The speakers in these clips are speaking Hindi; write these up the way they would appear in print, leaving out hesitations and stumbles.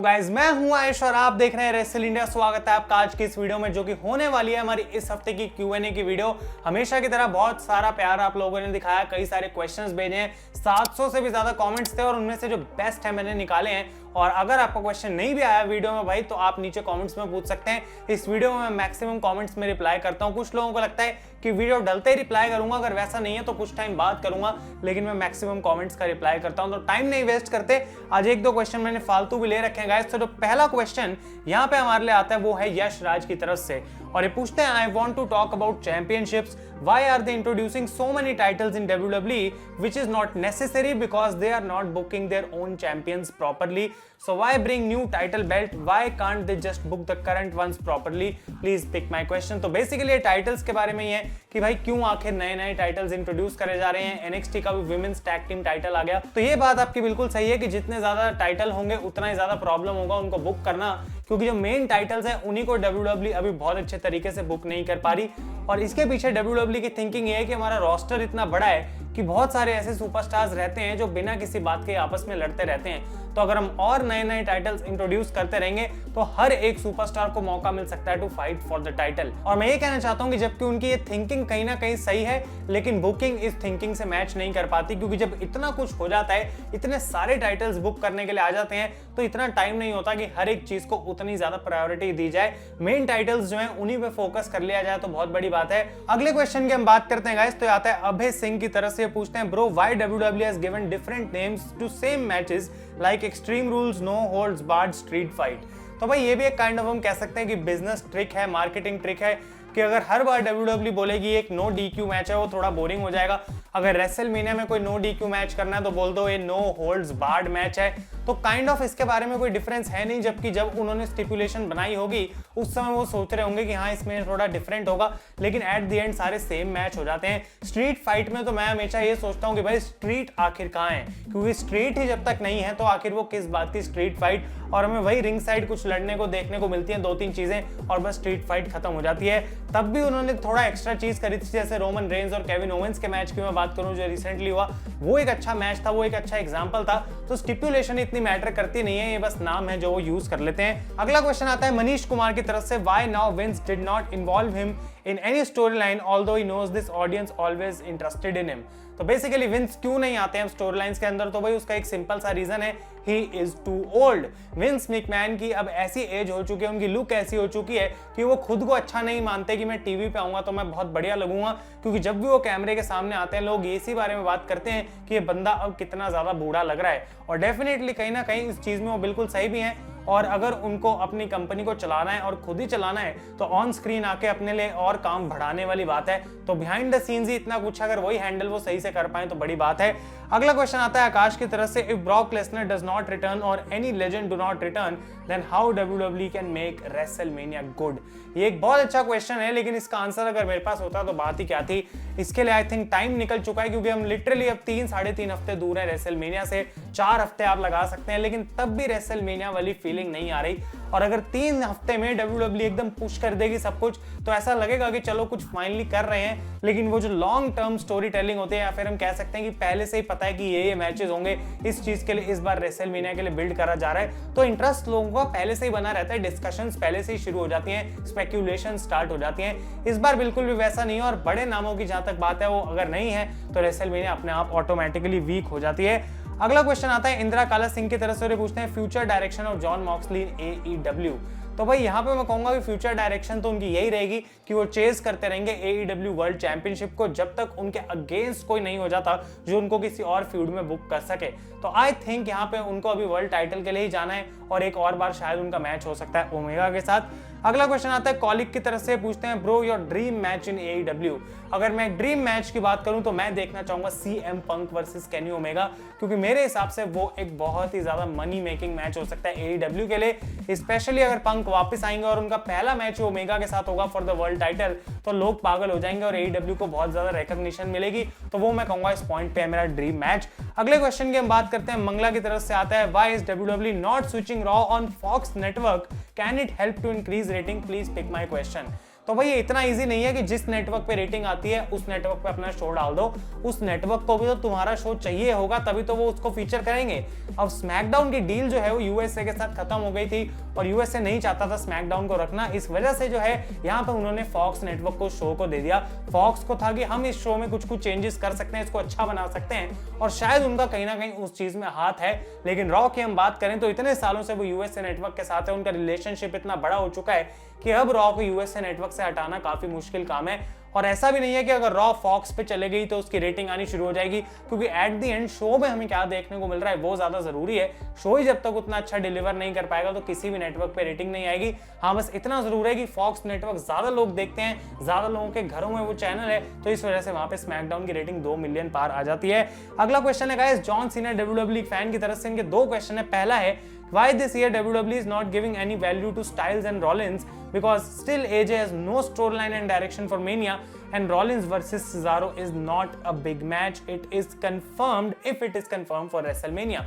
गाइज मैं हूं आयुष और आप देख रहे हैं रेसल इंडिया। स्वागत है आपका आज की इस वीडियो में जो कि होने वाली है हमारी इस हफ्ते की Q&A की वीडियो। हमेशा की तरह बहुत सारा प्यार आप लोगों ने दिखाया, कई सारे क्वेश्चंस भेजे हैं, 700 से भी ज्यादा कमेंट्स थे और उनमें से जो बेस्ट है मैंने निकाले हैं। और अगर आपको क्वेश्चन नहीं भी आया वीडियो में भाई तो आप नीचे कमेंट्स में पूछ सकते हैं। इस वीडियो में मैं मैक्सिमम कमेंट्स में रिप्लाई करता हूं। कुछ लोगों को लगता है कि वीडियो डलते ही रिप्लाई करूंगा, अगर वैसा नहीं है तो कुछ टाइम बाद करूंगा, लेकिन मैं मैक्सिमम कमेंट्स का रिप्लाई करता हूं। तो टाइम नहीं वेस्ट करते, आज एक दो क्वेश्चन मैंने फालतू भी ले रखे हैं गाइस। तो जो पहला क्वेश्चन यहाँ पे हमारे लिए आता है वो है यश राज की तरफ से और ये पूछते हैं I want to talk about championships, why are they introducing so many titles in WWE which is not necessary because they are not booking their own champions properly, so why bring new title belt, why can't they just book the current ones properly, please pick my question। तो बेसिकली ये टाइटल्स के बारे में ही है कि भाई क्यों आखिर नए नए टाइटल्स इंट्रोड्यूस करे जा रहे हैं। NXT का भी विमेंस टैग टीम टाइटल आ गया, तो ये बात आपकी बिल्कुल सही है कि जितने ज्यादा टाइटल होंगे उतना ही ज्यादा प्रॉब्लम होगा उनको बुक करना, क्योंकि जो मेन टाइटल्स हैं उन्हीं को WWE अभी बहुत अच्छे तरीके से बुक नहीं कर पा रही। और इसके पीछे WWE की थिंकिंग ये है कि हमारा रोस्टर इतना बड़ा है कि बहुत सारे ऐसे सुपरस्टार्स रहते हैं जो बिना किसी बात के आपस में लड़ते रहते हैं। तो अगर हम और नए नए टाइटल्स इंट्रोड्यूस करते रहेंगे तो हर एक सुपरस्टार को मौका मिल सकता है to fight for the title. और मैं ये कहना चाहता हूँ कि जबकि उनकी ये थिंकिंग कहीं ना कहीं सही है, लेकिन बुकिंग इस थिंकिंग से मैच नहीं कर पाती, क्योंकि जब इतना कुछ हो जाता है, इतने सारे टाइटल्स बुक करने के लिए आ जाते हैं, तो इतना टाइम नहीं होता कि हर एक चीज को उतनी ज्यादा प्रायोरिटी दी जाए। मेन टाइटल्स जो है उन्हीं पे फोकस कर लिया जाए तो बहुत बड़ी बात है। अगले क्वेश्चन की हम बात करते हैं गाइस, तो आता है अभय सिंह की तरफ से, पूछते हैं bro why WWE has given different names to same matches like Extreme Rules, No Holds Barred, Street Fight। तो भाई ये भी एक काइंड ऑफ हम कह सकते हैं कि बिजनेस ट्रिक है, मार्केटिंग ट्रिक है कि अगर हर बार WWE बोलेगी एक नो DQ मैच है वो थोड़ा बोरिंग हो जाएगा। अगर रेसलमेनिया में कोई नो DQ मैच करना है तो बोल दो ये नो होल्ड्स बार्ड मैच है। तो काइंड ऑफ इसके बारे में कोई डिफरेंस है नहीं, जबकि जब उन्होंने स्टिपुलेशन बनाई होगी उस समय वो सोच रहे होंगे कि हाँ इसमें थोड़ा डिफरेंट होगा, लेकिन एट द एंड सारे सेम मैच हो जाते हैं। स्ट्रीट फाइट में तो मैं हमेशा ये सोचता हूँ कि भाई स्ट्रीट आखिर कहाँ है, क्योंकि स्ट्रीट ही जब तक नहीं है तो आखिर वो किस बात की स्ट्रीट फाइट। और हमें वही रिंग साइड कुछ लड़ने को देखने को मिलती है, दो तीन चीजें, और बस स्ट्रीट फाइट खत्म हो जाती है। तब भी उन्होंने थोड़ा एक्स्ट्रा चीज करी थी, जैसे रोमन रेंज और केविन ओवेंस के मैच की मैं बात करूं जो रिसेंटली हुआ, वो एक अच्छा मैच था, वो एक अच्छा एग्जांपल था। तो स्टिपुलेशन इतनी मैटर करती नहीं है, ये बस नाम है जो वो यूज कर लेते हैं। अगला क्वेश्चन आता है मनीष कुमार की तरफ से, why now Vince did not involve him in any storyline although he knows this audience always interested in him। तो बेसिकली विंस क्यों नहीं आते हैं स्टोरी लाइन्स के अंदर, तो भाई उसका एक सिंपल सा रीजन है, he is too old. Vince McMahon की अब ऐसी एज हो चुकी है, उनकी लुक ऐसी हो चुकी है कि वो खुद को अच्छा नहीं मानते कि मैं टीवी पे आऊंगा तो मैं बहुत बढ़िया लगूंगा, क्योंकि जब भी वो कैमरे के सामने आते हैं लोग इसी बारे में बात करते हैं कि ये बंदा अब कितना ज्यादा बूढ़ा लग रहा है। और डेफिनेटली कहीं ना कहीं इस चीज में वो बिल्कुल सही भी है। और अगर उनको अपनी कंपनी को चलाना है और खुद ही चलाना है तो ऑन स्क्रीन आके अपने लिए और काम बढ़ाने वाली बात है। तो बिहाइंड द सीन्स ही इतना कुछ अगर वही हैंडल वो सही से कर पाए तो बड़ी बात है। अगला क्वेश्चन आता है आकाश की तरफ से, if Brock Lesnar does not return or any legend do not return then how WWE can make WrestleMania good. ये एक बहुत अच्छा क्वेश्चन है, लेकिन इसका आंसर अगर मेरे पास होता तो बात ही क्या थी। इसके लिए आई थिंक टाइम निकल चुका है, क्योंकि हम लिटरली अब 3-3.5 हफ्ते दूर है रेसलमेनिया से, 4 हफ्ते आप लगा सकते हैं, लेकिन तब भी रेसलमेनिया वाली फीलिंग नहीं आ रही। और अगर 3 हफ्ते में WWE एकदम पुश कर देगी सब कुछ तो ऐसा लगेगा कि चलो कुछ फाइनली कर रहे हैं, लेकिन वो जो लॉन्ग टर्म स्टोरी टेलिंग होती है, या फिर हम कह सकते हैं कि पहले से ही पता है कि ये मैचेस होंगे, इस चीज के लिए इस बार रेसलमेनिया के लिए बिल्ड करा जा रहा है, तो इंटरेस्ट लोगों का पहले से ही बना रहता है, डिस्कशंस पहले से ही शुरू हो जाती हैं, स्पेक्यूलेशन स्टार्ट हो जाती हैं। इस बार बिल्कुल भी वैसा नहीं है, और बड़े नामों की जहां तक बात है वो अगर नहीं है तो रेसलमेनिया अपने आप ऑटोमेटिकली वीक हो जाती है। अगला क्वेश्चन आता है इंदिरा काला सिंह की तरफ से, पूछते हैं future direction of John Moxley in AEW। तो भाई यहाँ पे मैं कहूंगा कि फ्यूचर डायरेक्शन तो उनकी यही रहेगी कि वो चेज करते रहेंगे AEW वर्ल्ड चैंपियनशिप को जब तक उनके अगेंस्ट कोई नहीं हो जाता जो उनको किसी और फील्ड में बुक कर सके। तो आई थिंक यहाँ पे उनको अभी वर्ल्ड टाइटल के लिए ही जाना है, और एक और बार शायद उनका मैच हो सकता है ओमेगा के साथ। अगला क्वेश्चन आता है कॉलिक की तरफ से, पूछते हैं bro your dream match in AEW। अगर मैं ड्रीम मैच की बात करूं तो मैं देखना चाहूंगा CM पंक वर्सेस केनी ओमेगा, क्योंकि मेरे हिसाब से वो एक बहुत ही ज्यादा मनी मेकिंग मैच हो सकता है AEW के लिए। स्पेशली अगर पंक वापस आएंगे और उनका पहला मैच ओमेगा के साथ होगा फॉर द वर्ल्ड टाइटल, तो लोग पागल हो जाएंगे और AEW को बहुत ज्यादा रिकॉग्निशन मिलेगी। तो वो मैं कहूंगा इस पॉइंट पे है मेरा ड्रीम मैच। अगले क्वेश्चन की हम बात करते हैं मंगला की तरफ से आता है, why is WWE not switching Raw on Fox network, can it help to increase rating, please pick my question. तो भाई ये इतना इजी नहीं है कि जिस नेटवर्क पे रेटिंग आती है उस नेटवर्क पे अपना शो डाल दो, उस नेटवर्क को भी तो तुम्हारा शो चाहिए होगा, तभी तो वो उसको फीचर करेंगे। अब स्मैकडाउन की डील जो है वो यूएसए के साथ खत्म हो गई थी और यूएसए नहीं चाहता था स्मैकडाउन को रखना, इस वजह से जो है यहाँ पे उन्होंने फॉक्स नेटवर्क को शो को दे दिया। फॉक्स को था कि हम इस शो में कुछ चेंजेस कर सकते हैं, इसको अच्छा बना सकते हैं, और शायद उनका कहीं ना कहीं उस चीज में हाथ है। लेकिन रॉ की हम बात करें तो इतने सालों से वो यूएसए नेटवर्क के साथ है, उनका रिलेशनशिप इतना बड़ा हो चुका है कि अब रॉ को यूएसए नेटवर्क से हटाना काफी मुश्किल काम है। और ऐसा भी नहीं है कि अगर रॉ फॉक्स पे चले गई तो उसकी रेटिंग आनी शुरू हो जाएगी, क्योंकि एट द एंड शो में हमें क्या देखने को मिल रहा है वो ज्यादा जरूरी है। शो ही जब तक उतना अच्छा डिलीवर नहीं कर पाएगा तो किसी भी नेटवर्क पे रेटिंग नहीं आएगी। हाँ, बस इतना जरूर है कि फॉक्स नेटवर्क ज्यादा लोग देखते हैं, ज्यादा लोगों के घरों में वो चैनल है, तो इस वजह से वहां पे स्मैकडाउन की रेटिंग 2 मिलियन पार आ जाती है। अगला क्वेश्चन है guys John Cena WWE fan की तरफ से, इनके 2 क्वेश्चन है। पहला है why this year WWE is not giving any value to Styles and Rollins, because still AJ has no storyline and direction for Mania, and Rollins versus Cesaro is not a big match. It is confirmed, if it is confirmed, for WrestleMania.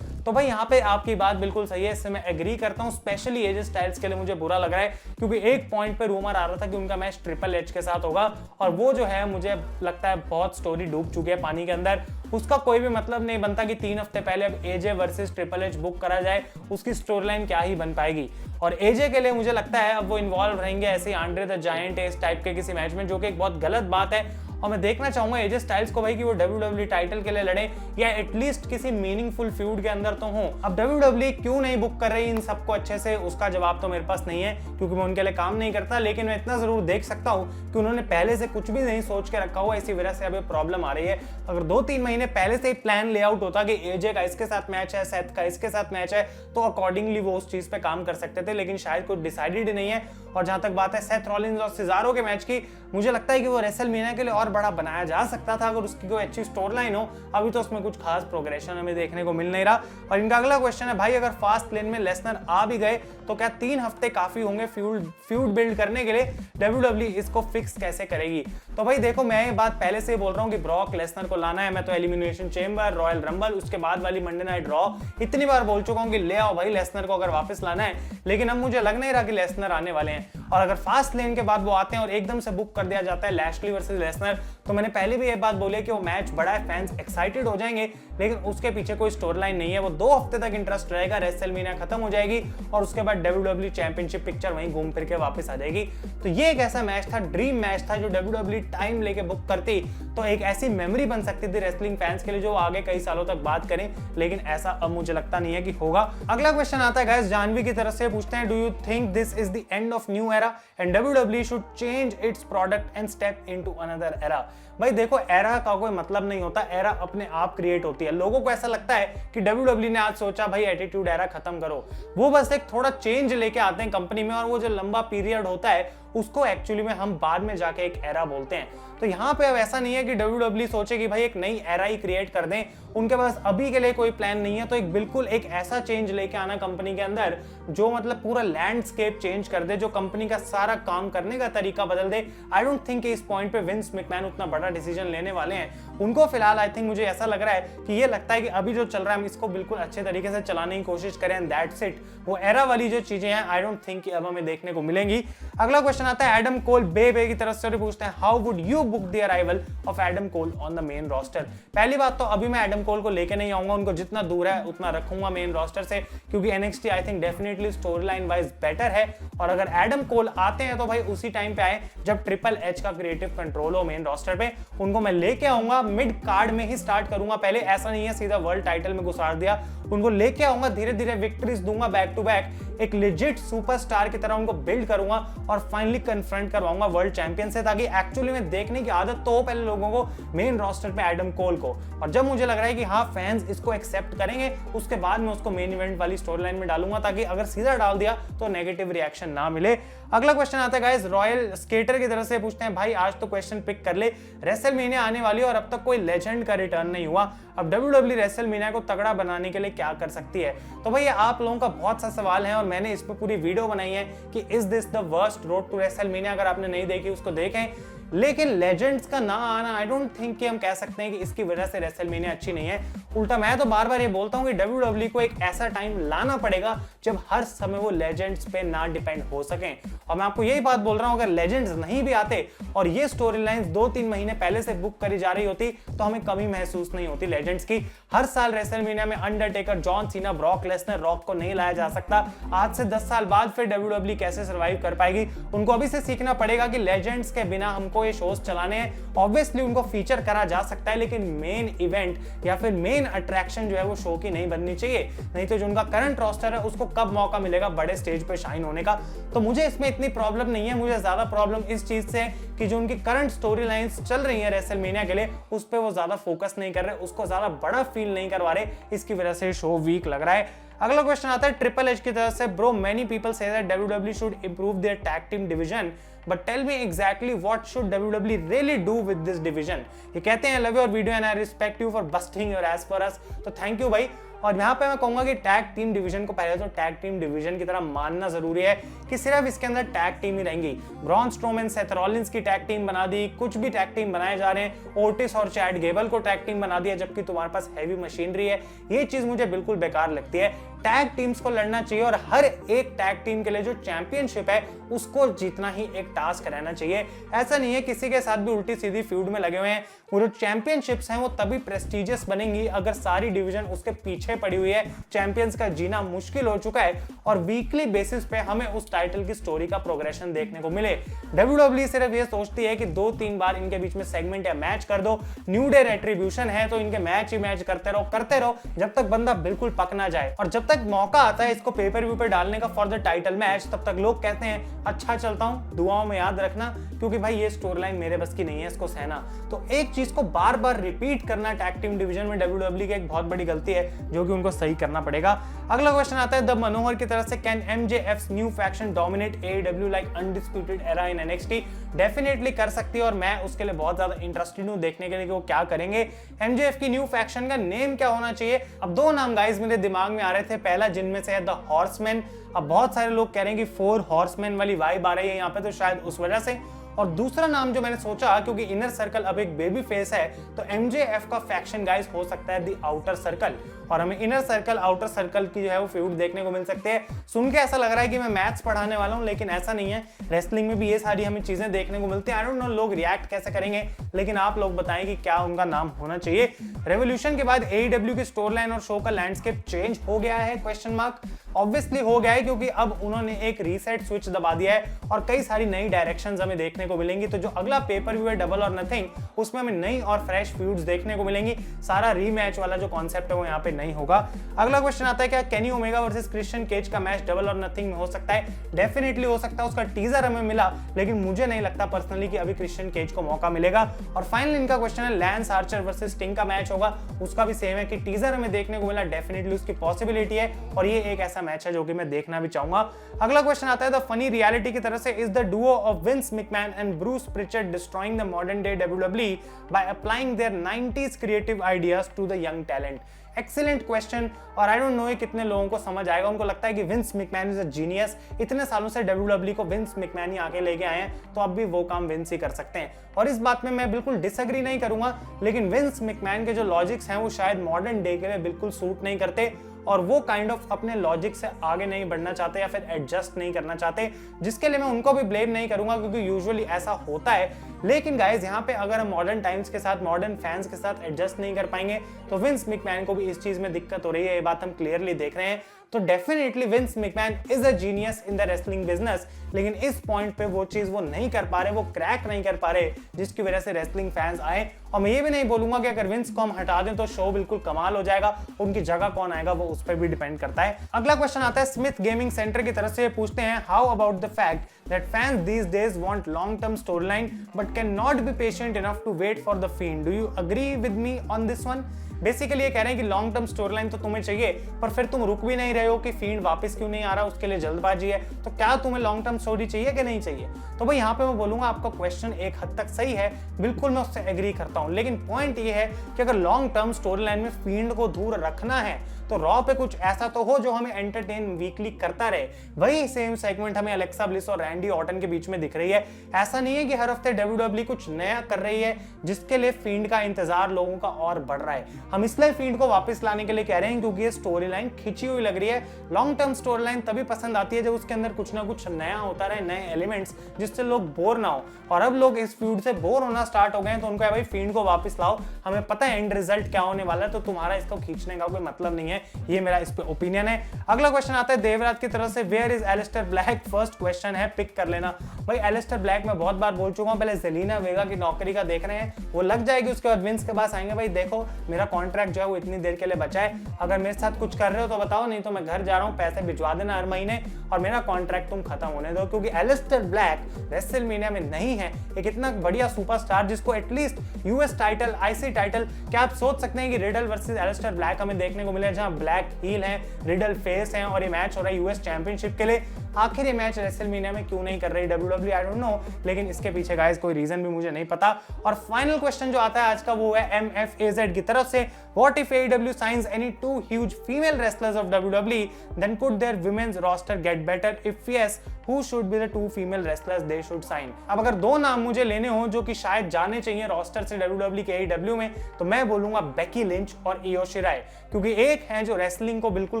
तो भाई यहाँ पे आपकी बात बिल्कुल सही है, इससे मैं एग्री करता हूँ। स्पेशली एजे स्टाइल्स के लिए मुझे बुरा लग रहा है, क्योंकि एक पॉइंट पे रूमर आ रहा था कि उनका मैच ट्रिपल एच के साथ होगा, और वो जो है मुझे लगता है बहुत स्टोरी डूब चुकी है पानी के अंदर। उसका कोई भी मतलब नहीं बनता कि 3 हफ्ते पहले अब एजे वर्सेस ट्रिपल एच बुक करा जाए, उसकी स्टोरी लाइन क्या ही बन पाएगी। और एजे के लिए मुझे लगता है अब वो इन्वॉल्व रहेंगे ऐसे आंड्रे द जायंट इस टाइप के किसी मैच में, जो कि एक बहुत गलत बात है। और मैं देखना चाहूंगा एजे स्टाइल्स को भाई कि वो WWE टाइटल के लिए लड़े, या एटलीस्ट किसी मीनिंगफुल फ्यूड के अंदर तो हो। अब WWE क्यों नहीं बुक कर रही इन सबको अच्छे से, उसका जवाब तो मेरे पास नहीं है, क्योंकि मैं उनके लिए काम नहीं करता। लेकिन मैं इतना जरूर देख सकता हूँ कि उन्होंने पहले से कुछ भी नहीं सोच के रखा हुआ, इसी वजह से अभी प्रॉब्लम आ रही है। अगर 2-3 महीने पहले से ही प्लान लेआउट होता कि एजे का इसके साथ मैच है, सेथ का इसके साथ मैच है, तो अकॉर्डिंगली वो उस चीज पे काम कर सकते थे। लेकिन शायद कुछ डिसाइडेड ही नहीं है। और जहां तक बात है सेथ रॉलिंस और सिजारो के मैच की, मुझे लगता है कि वो रेसलमेनिया के लिए और बड़ा बनाया जा सकता था अगर उसकी कोई अच्छी स्टोरी लाइन हो। अभी तो उसमें कुछ खास प्रोग्रेशन हमें देखने को मिल नहीं रहा। और इनका अगला क्वेश्चन है भाई, अगर फास्ट लेन में लेसनर आ भी गए तो क्या 3 हफ्ते काफी होंगे फ्यूड बिल्ड करने के लिए? WWE इसको फिक्स कैसे करेगी? तो भाई देखो, मैं ये बात पहले से ही बोल रहा हूँ कि ब्रॉक लेसनर को लाना है। मैं तो एलिमिनेशन चेंबर, रॉयल रंबल, उसके बाद वाली मंडे नाइट रॉ इतनी बार बोल चुका हूँ कि ले आओ भाई लेसनर को अगर वापस लाना है। लेकिन अब मुझे लग नहीं रहा कि लेसनर आने वाले हैं। और अगर फास्ट लेन के बाद वो आते हैं और एकदम से बुक कर दिया जाता है लैशली वर्सेस लेसनर, तो मैंने पहले भी ये बात बोली है कि वो मैच बड़ा है, फैंस एक्साइटेड हो जाएंगे, लेकिन उसके पीछे कोई स्टोरी लाइन नहीं है। वो 2 हफ्ते तक इंटरेस्ट रहेगा, रेसलमेनिया खत्म हो जाएगी और उसके बाद WWE चैंपियनशिप पिक्चर वहीं घूम फिर के वापस आ जाएगी। तो ये एक ऐसा मैच था, ड्रीम मैच था, जो WWE टाइम लेके बुक करती तो एक ऐसी मेमोरी बन सकती थी रेसलिंग फैंस के लिए, जो आगे कई सालों तक बात करें। लेकिन ऐसा अब मुझे लगता नहीं है कि होगा। अगला क्वेश्चन आता है गाइस जानवी की तरफ से, पूछते हैं, do you think this is the end of new era and WWE should change it's product and step into another era? भाई देखो, एरा का कोई मतलब नहीं होता, एरा अपने आप क्रिएट होती है। लोगों को ऐसा लगता है कि WWE ने आज सोचा भाई एटीट्यूड एरा खत्म करो, वो बस एक थोड़ा चेंज लेके आते हैं कंपनी में, और वो जो लंबा पीरियड होता है उसको एक्चुअली में हम बाद में जाके एक एरा बोलते हैं। तो यहाँ पे अब ऐसा नहीं है कि WWE सोचे कि भाई एक नई एरा ही क्रिएट कर दें, उनके पास अभी के लिए कोई प्लान नहीं है। तो एक बिल्कुल एक ऐसा चेंज लेके आना कंपनी के अंदर जो मतलब पूरा लैंडस्केप चेंज कर दे, जो कंपनी का सारा काम करने का तरीका बदल दे। आई डोंट थिंक इस पॉइंट पे विंस मैकमैन उतना बड़ा डिसीजन लेने वाले हैं। उनको फिलहाल आई थिंक मुझे ऐसा लग रहा है कि ये लगता है कि अभी जो चल रहा है हम इसको बिल्कुल अच्छे तरीके से चलाने की कोशिश करें, एंड दैट्स इट। वो एरा वाली जो चीजें हैं आई डोंट थिंक कि अब हमें देखने को मिलेंगी। अगला क्वेश्चन आता है एडम कोल बे की तरफ से, पूछते हैं, how would you book the arrival of Adam Cole on the main roster? पहली बात तो अभी मैं एडम कोल को लेके नहीं आऊंगा, उनको जितना दूर है उतना रखूंगा मेन रोस्टर से, क्योंकि NXT I think definitely story line wise better है। और अगर एडम कोल आते हैं तो भाई उसी टाइम पे आए जब ट्रिपल एच का क्रिएटिव कंट्रोल हो मेन रोस्टर पे। उनको मैं लेके आऊंगा, मिड कार्ड में ही स्टार्ट करूंगा पहले, ऐसा नहीं है सीधा वर्ल्ड टाइटल में घुसार दिया। उनको लेके आऊंगा, धीरे धीरे विक्ट्रीज दूंगा बैक टू बैक, एक लेजिट सुपरस्टार की तरह उनको बिल्ड करूंगा और फाइनली कन्फ्रंट करवाऊंगा वर्ल्ड चैंपियन से, ताकि एक्चुअली में देखने की आदत तो हो पहले लोगों को मेन रोस्टर पे एडम कोल को। और जब मुझे लग रहा है कि हाँ फैंस इसको एक्सेप्ट करेंगे, उसके बाद मैं उसको मेन इवेंट वाली स्टोरी लाइन में डालूंगा, ताकि अगर सीधा डाल दिया तो नेगेटिव रिएक्शन ना मिले। अगला क्वेश्चन आता है गाइस रॉयल स्केटर की तरफ से, पूछते हैं, भाई आज तो क्वेश्चन पिक कर ले, रेसलमेनिया आने वाली है और अब तक कोई लेजेंड का रिटर्न नहीं हुआ, अब WWE रेसलमेनिया को तगड़ा बनाने के लिए क्या कर सकती है? तो भाई आप लोगों का बहुत सा सवाल है और मैंने इस पर पूरी वीडियो बनाई है कि is this the worst road to WrestleMania. अगर आपने नहीं देखी उसको देखें, लेकिन लेजेंड्स का ना आना आई डोंट थिंक कि हम कह सकते हैं कि इसकी वजह से रेसलमेनिया अच्छी नहीं है। उल्टा मैं तो बार बार ये बोलता हूँ कि WWE को एक ऐसा टाइम लाना पड़ेगा जब हर समय वो लेजेंड्स पे ना डिपेंड हो सकें। और मैं आपको यही बात बोल रहा हूँ, अगर लेजेंड्स नहीं भी आते और ये स्टोरी लाइंस 2-3 महीने पहले से बुक करी जा रही होती तो हमें कमी महसूस नहीं होती लेजेंड्स की। हर साल रेसलमेनिया में Undertaker, John Cena, Brock Lesnar, rock को नहीं लाया जा सकता। आज से 10 साल बाद फिर WWE कैसे सर्वाइव कर पाएगी? उनको अभी से सीखना पड़ेगा कि लेजेंड्स के बिना हमको ये शोज चलाने हैं। ऑब्वियसली उनको फीचर करा जा सकता है, लेकिन मेन इवेंट या फिर मेन अट्रैक्शन जो है वो शो की नहीं बननी चाहिए। नहीं तो जो उनका करंट रोस्टर है उसको कब मौका मिलेगा बड़े स्टेज पे शाइन होने का? तो मुझे इसमें इतनी प्रॉब्लम नहीं है। मुझे ज्यादा प्रॉब्लम इस चीज से कि जो उनकी करंट स्टोरी लाइंस चल रही है रेसलमेनिया के लिए उस पे वो ज्यादा फोकस नहीं कर रहे, उसको ज्यादा बड़ा फील नहीं करवा रहे, इसकी वजह से शो वीक लग रहा है। अगला क्वेश्चन आता है ट्रिपल एच की तरफ से। Bro, many people say that WWE should improve their tag team division, but tell me exactly what should WWE really do with this division. ये कहते हैं love your video and I respect you for busting your ass for us. तो थैंक यू भाई। और यहाँ पे मैं कहूंगा कि टैग टीम डिवीजन को पहले तो टैग टीम डिवीजन की तरह मानना जरूरी है कि सिर्फ इसके अंदर टैग टीम ही रहेंगी। ब्रॉन स्ट्रोमैन, सेथ रॉलिंस की टैग टीम बना दी, कुछ भी टैग टीम बनाए जा रहे हैं। ओटिस और चैड गेबल को टैग टीम बना दिया, जबकि तुम्हारे पास हैवी मशीनरी है। ये चीज मुझे बिल्कुल बेकार लगती है। टैग टीम्स को लड़ना चाहिए और हर एक टैग टीम के लिए जो चैंपियनशिप है उसको जीतना ही एक टास्क रहना चाहिए। ऐसा नहीं है किसी के साथ भी उल्टी सीधी फ्यूड में लगे हुए हैं। वो जो चैंपियनशिप्स हैं वो तभी प्रेस्टिजियस बनेंगी अगर सारी डिवीजन उसके पीछे पड़ी हुई है। चैंपियंस का जीना मुश्किल हो चुका है और वीकली बेसिस पे हमें उस टाइटल की स्टोरी का प्रोग्रेशन देखने को मिले। WWE सिर्फ ये सोचती है कि 2-3 बार इनके बीच में सेगमेंट या मैच कर दो। न्यू डे रेट्रीब्यूशन है तो इनके मैच ही मैच करते रहो जब तक बंदा बिल्कुल पक ना जाए। और जब तक मौका आता है इसको पेपर व्यू पे डालने का फॉर द टाइटल मैच, तब तक लोग कहते हैं अच्छा चलता हूं, दुआओं में याद रखना, क्योंकि भाई ये स्टोरी लाइन मेरे बस की नहीं है इसको सहना। तो एक चीज को बार बार रिपीट करना टैग टीम डिवीजन में WWE की एक बहुत बड़ी गलती है जो कि उनको सही करना पड़ेगा। अगला क्वेश्चन आता है द मनोहर की तरफ से। Can MJF's new faction dominate AEW like undisputed era in NXT? Definitely कर सकती है और मैं उसके लिए बहुत ज्यादा इंटरेस्टेड हूं देखने के लिए कि वो क्या करेंगे। MJF की न्यू फैक्शन का नेम क्या होना चाहिए? अब 2 नाम गाइस मेरे दिमाग में आ रहे थे। पहला जिनमें से है द हॉर्समैन। अब बहुत सारे लोग कह रहे हैं कि 4 हॉर्समैन वाली वाइब आ रही है यहाँ पे, तो शायद उस वजह से। और दूसरा नाम जो मैंने सोचा, क्योंकि इनर सर्कल अब एक बेबी फेस है, तो MJF का फैक्शन गाइस हो सकता है द आउटर सर्कल, और हमें इनर सर्कल आउटर सर्कल की जो है वो फ्यूड देखने को मिल सकते हैं। सुन के ऐसा लग रहा है कि मैं मैथ्स पढ़ाने वाला हूं, लेकिन ऐसा नहीं है। रेसलिंग में भी ये सारी हमें चीजें देखने को मिलती हैं। आई डोंट नो लोग रिएक्ट कैसे करेंगे, लेकिन आप लोग बताएं कि क्या उनका नाम होना चाहिए। रेवोल्यूशन के बाद AEW की स्टोरी लाइन और शो का लैंडस्केप चेंज हो गया है? Question mark. ऑब्वियसली हो गया है, क्योंकि अब उन्होंने एक रीसेट स्विच दबा दिया है और कई सारी नई डायरेक्शंस हमें देखने को मिलेंगी। तो जो अगला पेपर व्यू है डबल और नथिंग, उसमें हमें नई और फ्रेश फ्यूड्स देखने को मिलेंगी। सारा रीमैच वाला जो कॉन्सेप्ट है वो यहाँ पे नहीं होगा। अगला क्वेश्चन आता है क्या Kenny Omega versus Christian Cage का मैच डबल और नथिंग में हो सकता है? डेफिनेटली हो सकता है। उसका टीजर हमें मिला, लेकिन मुझे नहीं लगता पर्सनली कि अभी क्रिश्चियन केज को मौका मिलेगा। और फाइनल इनका क्वेश्चन है लैंस आर्चर वर्सेस स्टिंग का मैच होगा? उसका भी सेम है कि टीजर हमें देखने को मिला, डेफिनेटली उसकी पॉसिबिलिटी है और ये एक ऐसा मैच है जो कि मैं देखना भी चाहूंगा। अगला क्वेश्चन आता है द फनी रियलिटी की तरफ से। Is the Duo of Vince McMahon and Bruce Pritchard destroying the modern day WWE by applying their 90s creative ideas to the young talent? Excellent question. और आई डोंट नो ये कितने लोगों को समझ आएगा। उनको लगता है कि Vince McMahon is a genius, इतने सालों से WWE को विंस मैकमैन ही आके लेके आए हैं, तो अब भी वो काम विंस ही कर सकते हैं। और इस बात में मैं बिल्कुल डिसएग्री नहीं करूंगा, लेकिन विंस मैकमैन के जो लॉजिक्स हैं वो शायद मॉडर्न डे के लिए बिल्कुल सूट नहीं करते और वो काइंड ऑफ अपने लॉजिक से आगे नहीं बढ़ना चाहते या फिर एडजस्ट नहीं करना चाहते, जिसके लिए मैं उनको भी ब्लेम नहीं करूंगा, क्योंकि यूजुअली ऐसा होता है। लेकिन गाइज यहाँ पे अगर हम मॉडर्न टाइम्स के साथ, मॉडर्न फैंस के साथ एडजस्ट नहीं कर पाएंगे तो विंस मैकमैन को भी इस चीज में दिक्कत हो रही है। ये बात हम क्लियरली देख रहे हैं। तो definitely Vince McMahon is a genius in the wrestling business, लेकिन इस पॉइंट पे वो चीज वो नहीं कर पा रहे, वो क्रैक नहीं कर पा रहे, जिसकी वजह से रेसलिंग फैंस आए। और मैं ये भी नहीं बोलूंगा कि अगर विंस को हम हटा दें तो शो बिल्कुल कमाल हो जाएगा। उनकी जगह कौन आएगा वो उस पर भी डिपेंड करता है। अगला क्वेश्चन आता है स्मिथ गेमिंग सेंटर की तरफ से। पूछते हैं how about the fact that fans these days want long term story line but can not be patient enough to wait for the field? Do you agree with me on this one? Basically ये कह रहे हैं कि लॉन्ग टर्म स्टोरी लाइन तो तुम्हें चाहिए, पर फिर तुम रुक भी नहीं रहे हो कि फील्ड वापस क्यों नहीं आ रहा, उसके लिए जल्दबाजी है। तो क्या तुम्हें लॉन्ग टर्म स्टोरी चाहिए कि नहीं चाहिए? तो भाई यहाँ पे मैं बोलूंगा आपका क्वेश्चन एक हद तक सही है, बिल्कुल मैं उससे एग्री करता हूँ। लेकिन पॉइंट ये है कि अगर लॉन्ग टर्म स्टोरी लाइन में फील्ड को दूर रखना है तो रॉ पे कुछ ऐसा तो हो जो हमें एंटरटेन वीकली करता रहे। वही सेम सेगमेंट हमें अलेक्सा ब्लिस और रैंडी ऑर्टन के बीच में दिख रही है। ऐसा नहीं है कि हर हफ्ते WWE कुछ नया कर रही है जिसके लिए फील्ड का इंतजार लोगों का और बढ़ रहा है। हम इसलिए फील्ड को वापस लाने के लिए कह रहे हैं क्योंकि ये स्टोरी लाइन खिंची हुई लग रही है। लॉन्ग टर्म स्टोरी लाइन तभी पसंद आती है जब उसके अंदर कुछ ना कुछ नया होता रहे, नए एलिमेंट्स, जिससे लोग बोर ना हो। और अब लोग इस फील्ड से बोर होना स्टार्ट हो गए हैं, तो उनको है भाई फील्ड को वापस लाओ, हमें पता है एंड रिजल्ट क्या होने वाला है, तो तुम्हारा इसको खींचने का कोई मतलब नहीं है। ये मेरा इस पे ओपिनियन है। अगला क्वेश्चन आता है देवराज की तरफ से, where is Aleister Black? First question है, पिक कर लेना भाई। एलिस्टर ब्लैक मैं बहुत बार बोल चुका हूं, पहले जेलिना वेगा की नौकरी का देख रहे हैं, वो लग जाएगी, उसके बाद विंस के पास आएंगे, भाई देखो मेरा कॉन्ट्रैक्ट जो है वो इतनी देर के लिए बचा है, अगर मेरे साथ कुछ कर रहे हो तो बताओ, नहीं तो मैं घर जा रहा हूं, पैसे भिजवा देना हर महीने और मेरा कॉन्ट्रैक्ट तुम खत्म होने दो। क्योंकि एलिस्टर ब्लैक रेसलमेनिया में नहीं है एक इतना बढ़िया सुपरस्टार जिसको at least US title, IC title, क्या आप सोच सकते हैं कि रिडल वर्सेस एलिस्टर ब्लैक हमें देखने को मिले, जहां ब्लैक हील है, रिडल फेस है और ये मैच हो रहा है यूएस चैंपियनशिप के लिए। आखिर ये मैच रेसलमेनिया में क्यों नहीं कर रही WWE, आई डोंट नो, लेकिन इसके पीछे गाइस कोई रीजन भी मुझे नहीं पता। और फाइनल क्वेश्चन जो आता है आज का वो है MFAZ की तरफ से, what if AEW signs any two huge female wrestlers of WWE, then could their women's roster get better? If yes, who should be the two female wrestlers they should sign? अब अगर दो नाम मुझे लेने हो जो कि शायद जाने चाहिए रोस्टर से WWE के AEW में, तो मैं बोलूंगा बेकी लिंच और इयो शिराई, क्योंकि एक है जो रेसलिंग को बिल्कुल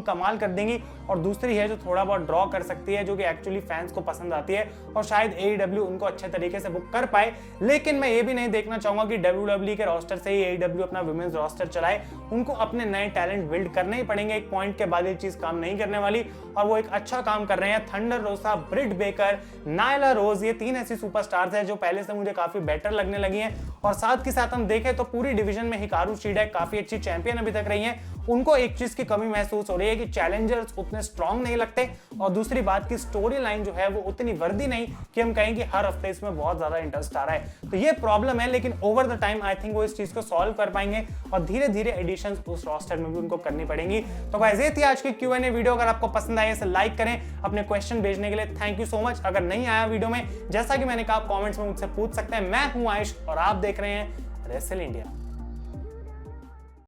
कमाल कर देंगी और दूसरी है जो थोड़ा बहुत ड्रॉ कर सकती है, जो कि एक्चुअली फैंस को पसंद आती है और शायद AEW उनको अच्छे तरीके से बुक कर पाए। लेकिन मैं ये भी नहीं देखना चाहूंगा कि WWE के रोस्टर से ही AEW अपना वुमेन्स रोस्टर चलाए, उनको अपने नए टैलेंट बिल्ड करने ही पड़ेंगे। एक पॉइंट के बाद ये चीज काम नहीं करने वाली और वो एक अच्छा काम कर रहे हैं। थंडर रोसा, ब्रिट बेकर, नायला रोज, ये तीन ऐसी सुपरस्टार्स हैं जो पहले से मुझे काफी बेटर लगने लगी हैं। और साथ के साथ हम देखें तो पूरी डिवीजन में हिकारू शिडा काफी अच्छी चैंपियन अभी तक रही हैं। उनको एक चीज की कमी महसूस हो रही है कि चैलेंजर्स उतने स्ट्रांग नहीं लगते और दूसरी बात की स्टोरी लाइन जो है वो उतनी वर्दी नहीं कि हम कहें कि हर हफ्ते इसमें बहुत ज्यादा इंटरेस्ट आ रहा है। तो ये प्रॉब्लम है, लेकिन over the time I think वो इस चीज को सॉल्व कर पाएंगे और धीरे धीरे एडिशंस उस रोस्टर में भी उनको करनी पड़ेंगी। तो गाइस ये थी आज की Q&A वीडियो। अगर आपको पसंद आए इसे लाइक करें। अपने क्वेश्चन भेजने के लिए थैंक यू सो मच। अगर नहीं आया वीडियो में, जैसा कि मैंने कहा, कॉमेंट्स में मुझसे पूछ सकते हैं। मैं हूं आयुष और आप देख रहे हैं रेसल इंडिया।